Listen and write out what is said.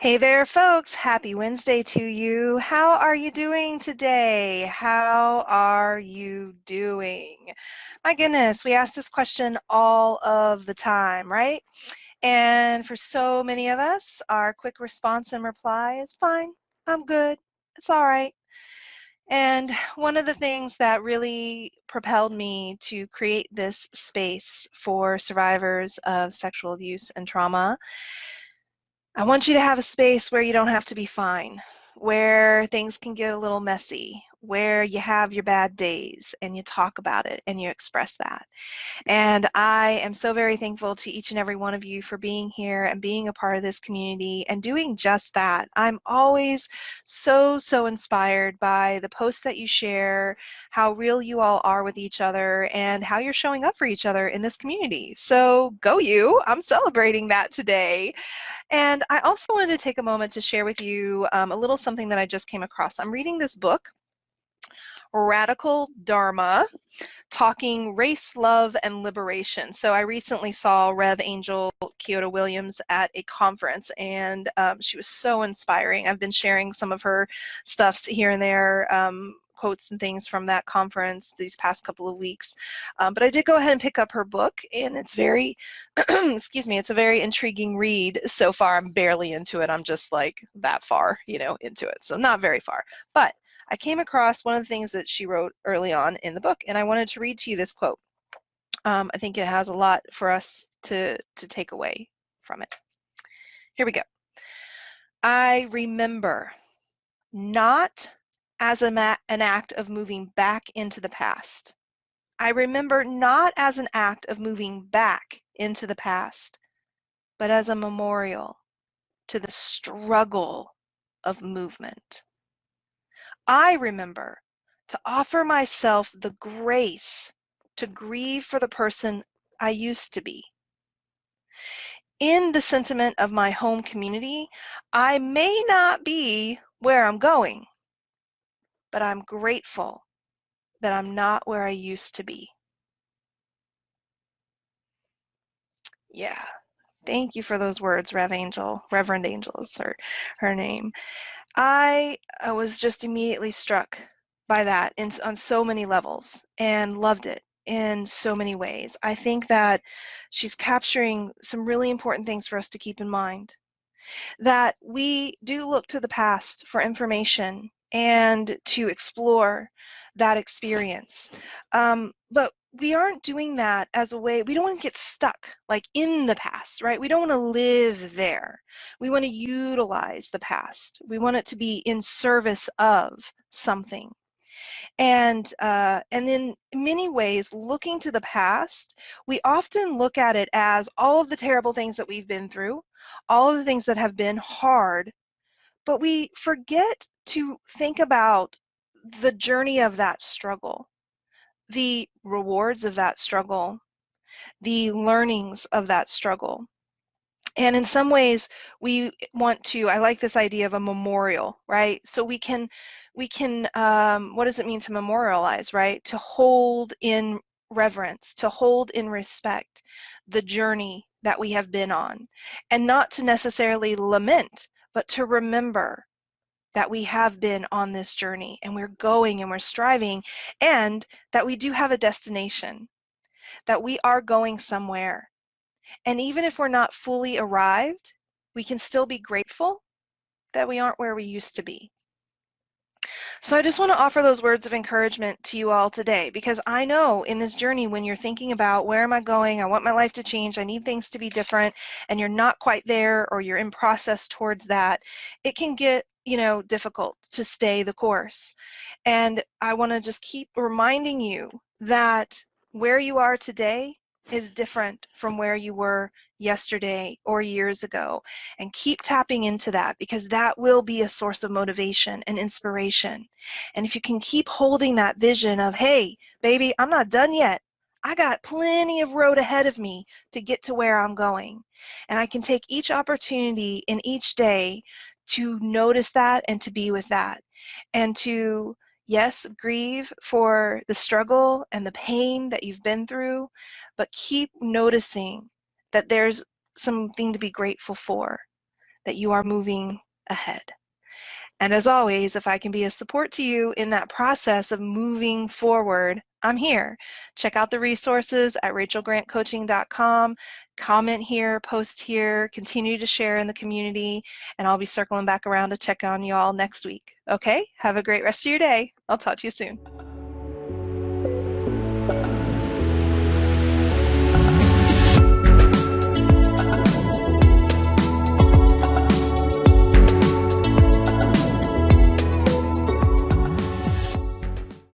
Hey there, folks. Happy Wednesday to you. How are you doing today? How are you doing? My goodness, we ask this question all of the time, right? And for so many of us, our quick response and reply is fine, I'm good, it's all right. And one of the things that really propelled me to create this space for survivors of sexual abuse and trauma, I want you to have a space where you don't have to be fine, where things can get a little messy, where you have your bad days and you talk about it and you express that. And I am so very thankful to each and every one of you for being here and being a part of this community and doing just that. I'm always so inspired by the posts that you share, how real you all are with each other, and how you're showing up for each other in this community. So go you. I'm celebrating that today. And I also wanted to take a moment to share with you a little something that I just came across. I'm reading this book, Radical Dharma, Talking Race, Love, and Liberation. So I recently saw Rev Angel Kyodo Williams at a conference, and she was so inspiring. I've been sharing some of her stuffs here and there, quotes and things from that conference these past couple of weeks. But I did go ahead and pick up her book, and it's very, excuse me, it's a very intriguing read so far. I'm barely into it. I'm just like that far, into it. So not very far. But I came across one of the things that she wrote early on in the book, and I wanted to read to you this quote. I think it has a lot for us to take away from it. Here we go. I remember, not as an act of moving back into the past. I remember not as an act of moving back into the past, but as a memorial to the struggle of movement. I remember to offer myself the grace to grieve for the person I used to be. In the sentiment of my home community, I may not be where I'm going, but I'm grateful that I'm not where I used to be. Yeah. Thank you for those words, Reverend Angel is her name. I was just immediately struck by that on so many levels and loved it in so many ways. I think that she's capturing some really important things for us to keep in mind, that we do look to the past for information and to explore that experience. But we aren't doing that as a way, we don't want to get stuck like in the past, right? We don't want to live there. We want to utilize the past. We want it to be in service of something. And in many ways, looking to the past, we often look at it as all of the terrible things that we've been through, all of the things that have been hard, but we forget to think about the journey of that struggle, the rewards of that struggle, the learnings of that struggle. And in some ways, we want to, I like this idea of a memorial, right? So we can, what does it mean to memorialize, right? To hold in reverence, to hold in respect the journey that we have been on, and not to necessarily lament, but to remember that we have been on this journey and we're going and we're striving, and that we do have a destination, that we are going somewhere. And even if we're not fully arrived, we can still be grateful that we aren't where we used to be. So I just want to offer those words of encouragement to you all today, because I know in this journey, when you're thinking about where am I going, I want my life to change, I need things to be different, and you're not quite there or you're in process towards that, it can get, difficult to stay the course. And I want to just keep reminding you that where you are today is different from where you were yesterday or years ago. And keep tapping into that, because that will be a source of motivation and inspiration. And if you can keep holding that vision of, hey, baby, I'm not done yet. I got plenty of road ahead of me to get to where I'm going. And I can take each opportunity in each day to notice that and to be with that. And to, yes, grieve for the struggle and the pain that you've been through, but keep noticing that there's something to be grateful for, that you are moving ahead. And as always, if I can be a support to you in that process of moving forward, I'm here. Check out the resources at rachelgrantcoaching.com. Comment here, post here, continue to share in the community, and I'll be circling back around to check on you all next week. Okay? Have a great rest of your day. I'll talk to you soon.